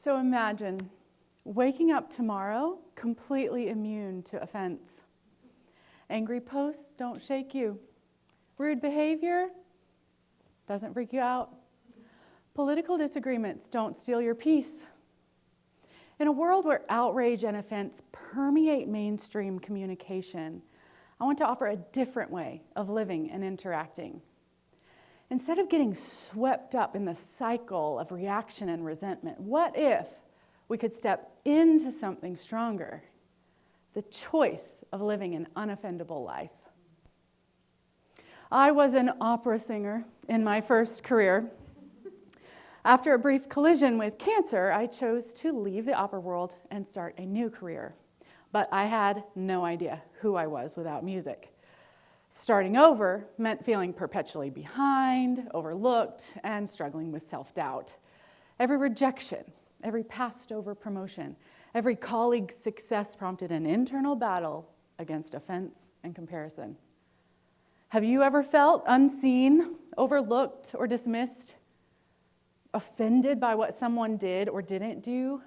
So imagine waking up tomorrow completely immune to offense. Angry posts don't shake you. Rude behavior doesn't freak you out. Political disagreements don't steal your peace. In a world where outrage and offense permeate mainstream communication, I want to offer a different way of living and interacting. Instead of getting swept up in the cycle of reaction and resentment, what if we could step into something stronger? The choice of living an unoffendable life. I was an opera singer in my first career. After a brief collision with cancer, I chose to leave the opera world and start a new career. But I had no idea who I was without music. Starting over meant feeling perpetually behind, overlooked, and struggling with self-doubt. Every rejection, every passed-over promotion, every colleague's success prompted an internal battle against offense and comparison. Have you ever felt unseen, overlooked, or dismissed? Offended by what someone did or didn't do?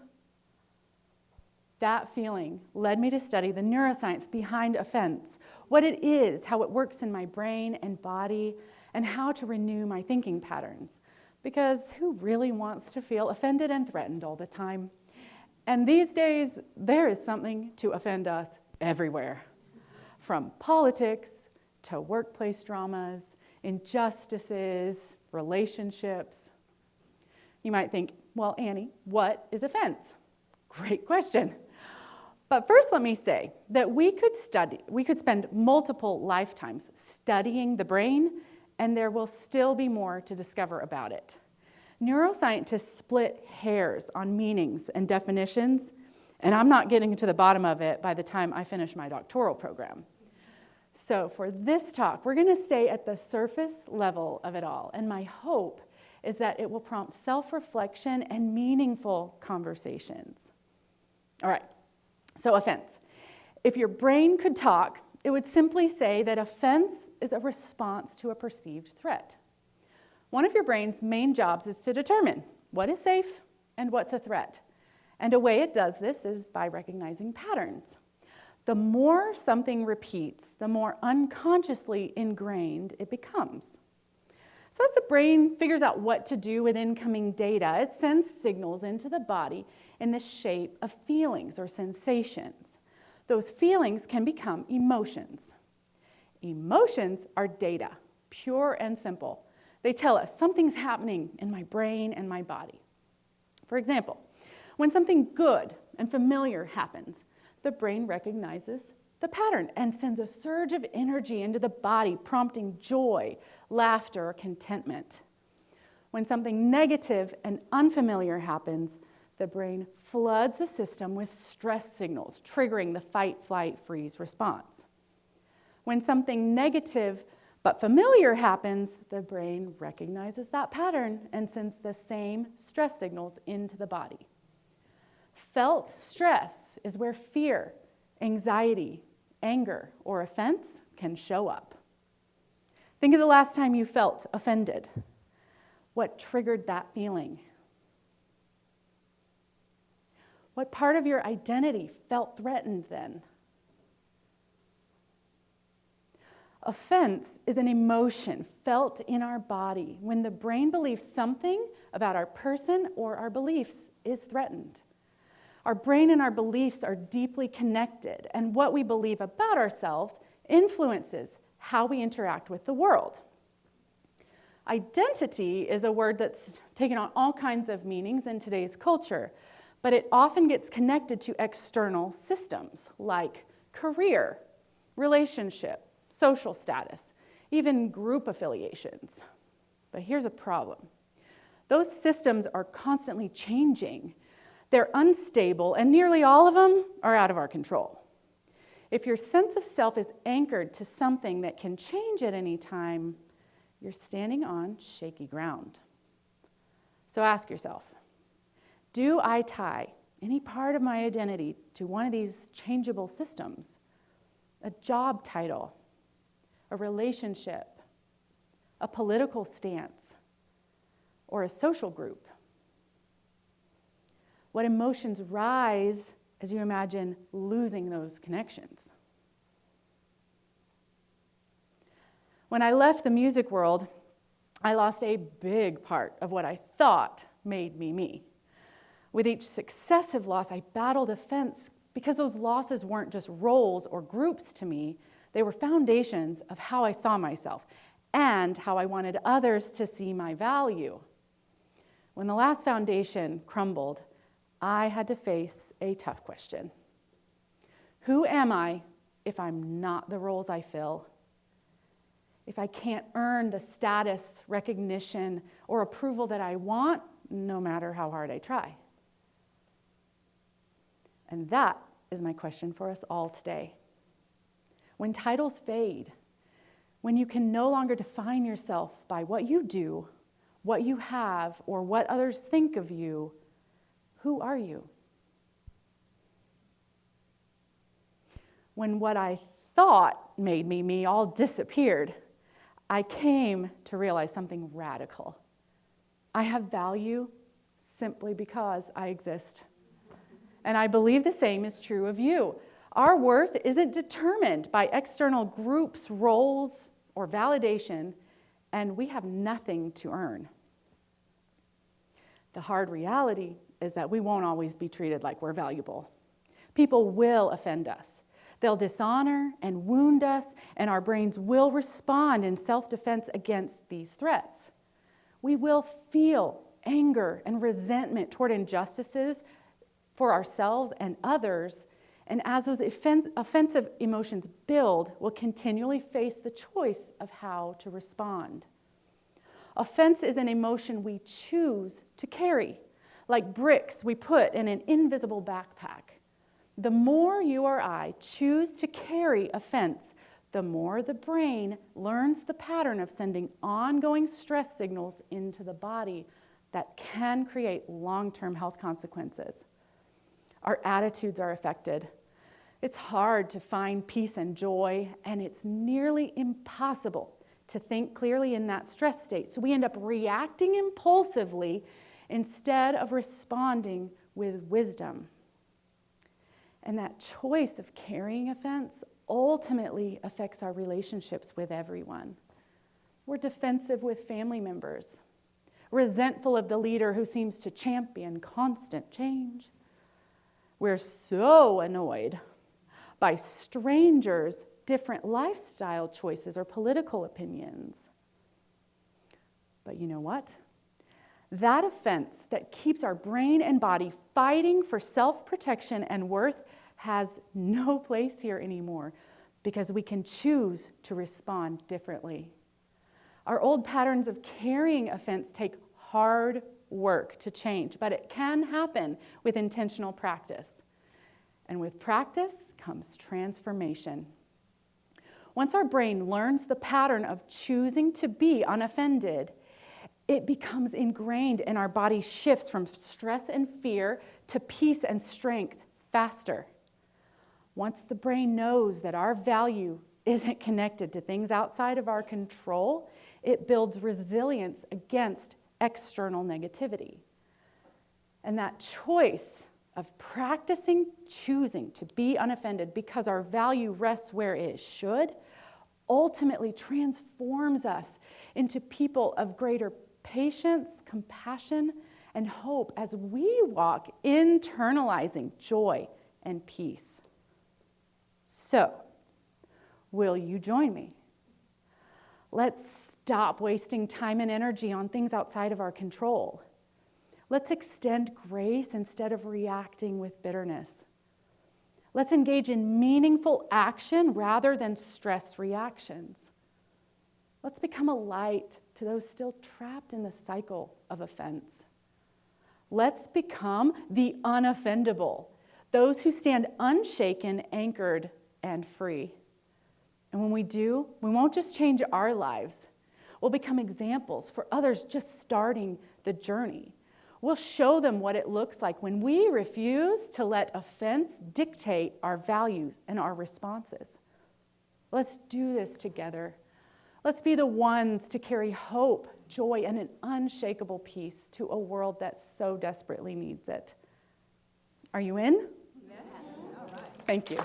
That feeling led me to study the neuroscience behind offense, what it is, how it works in my brain and body, and how to renew my thinking patterns. Because who really wants to feel offended and threatened all the time? And these days, there is something to offend us everywhere. From politics to workplace dramas, injustices, relationships. You might think, well, Annie, what is offense? Great question. But first, let me say that we could spend multiple lifetimes studying the brain, and there will still be more to discover about it. Neuroscientists split hairs on meanings and definitions, and I'm not getting to the bottom of it by the time I finish my doctoral program. So for this talk, we're going to stay at the surface level of it all, and my hope is that it will prompt self-reflection and meaningful conversations. All right. So offense. If your brain could talk, it would simply say that offense is a response to a perceived threat. One of your brain's main jobs is to determine what is safe and what's a threat. And a way it does this is by recognizing patterns. The more something repeats, the more unconsciously ingrained it becomes. So as the brain figures out what to do with incoming data, it sends signals into the body in the shape of feelings or sensations. Those feelings can become emotions. Emotions are data, pure and simple. They tell us something's happening in my brain and my body. For example, when something good and familiar happens, the brain recognizes the pattern and sends a surge of energy into the body, prompting joy, laughter, or contentment. When something negative and unfamiliar happens, the brain floods the system with stress signals, triggering the fight, flight, freeze response. When something negative but familiar happens, the brain recognizes that pattern and sends the same stress signals into the body. Felt stress is where fear, anxiety, anger, or offense can show up. Think of the last time you felt offended. What triggered that feeling? What part of your identity felt threatened then? Offense is an emotion felt in our body when the brain believes something about our person or our beliefs is threatened. Our brain and our beliefs are deeply connected, and what we believe about ourselves influences how we interact with the world. Identity is a word that's taken on all kinds of meanings in today's culture, but it often gets connected to external systems like career, relationship, social status, even group affiliations. But here's a problem. Those systems are constantly changing. They're unstable, and nearly all of them are out of our control. If your sense of self is anchored to something that can change at any time, you're standing on shaky ground. So ask yourself, do I tie any part of my identity to one of these changeable systems? A job title, a relationship, a political stance, or a social group? What emotions rise as you imagine losing those connections? When I left the music world, I lost a big part of what I thought made me me. With each successive loss, I battled offense because those losses weren't just roles or groups to me, they were foundations of how I saw myself and how I wanted others to see my value. When the last foundation crumbled, I had to face a tough question. Who am I if I'm not the roles I fill? If I can't earn the status, recognition, or approval that I want, no matter how hard I try? And that is my question for us all today. When titles fade, when you can no longer define yourself by what you do, what you have, or what others think of you, who are you? When what I thought made me me all disappeared, I came to realize something radical. I have value simply because I exist. And I believe the same is true of you. Our worth isn't determined by external groups, roles, or validation, and we have nothing to earn. The hard reality is that we won't always be treated like we're valuable. People will offend us. They'll dishonor and wound us, and our brains will respond in self-defense against these threats. We will feel anger and resentment toward injustices for ourselves and others, and as those offensive emotions build, we'll continually face the choice of how to respond. Offense is an emotion we choose to carry, like bricks we put in an invisible backpack. The more you or I choose to carry offense, the more the brain learns the pattern of sending ongoing stress signals into the body that can create long-term health consequences. Our attitudes are affected. It's hard to find peace and joy, and it's nearly impossible to think clearly in that stress state. So we end up reacting impulsively instead of responding with wisdom. And that choice of carrying offense ultimately affects our relationships with everyone. We're defensive with family members, resentful of the leader who seems to champion constant change. We're so annoyed by strangers' different lifestyle choices or political opinions. But you know what? That offense that keeps our brain and body fighting for self-protection and worth has no place here anymore because we can choose to respond differently. Our old patterns of carrying offense take hard work to change, but it can happen with intentional practice. And with practice comes transformation. Once our brain learns the pattern of choosing to be unoffended, it becomes ingrained and our body shifts from stress and fear to peace and strength faster. Once the brain knows that our value isn't connected to things outside of our control, it builds resilience against external negativity. And that choice of practicing choosing to be unoffended because our value rests where it should ultimately transforms us into people of greater patience, compassion, and hope as we walk internalizing joy and peace. So, will you join me? Let's stop wasting time and energy on things outside of our control. Let's extend grace instead of reacting with bitterness. Let's engage in meaningful action rather than stress reactions. Let's become a light to those still trapped in the cycle of offense. Let's become the unoffendable, those who stand unshaken, anchored, and free. And when we do, we won't just change our lives. We'll become examples for others just starting the journey. We'll show them what it looks like when we refuse to let offense dictate our values and our responses. Let's do this together. Let's be the ones to carry hope, joy, and an unshakable peace to a world that so desperately needs it. Are you in? Yes. All right. Thank you.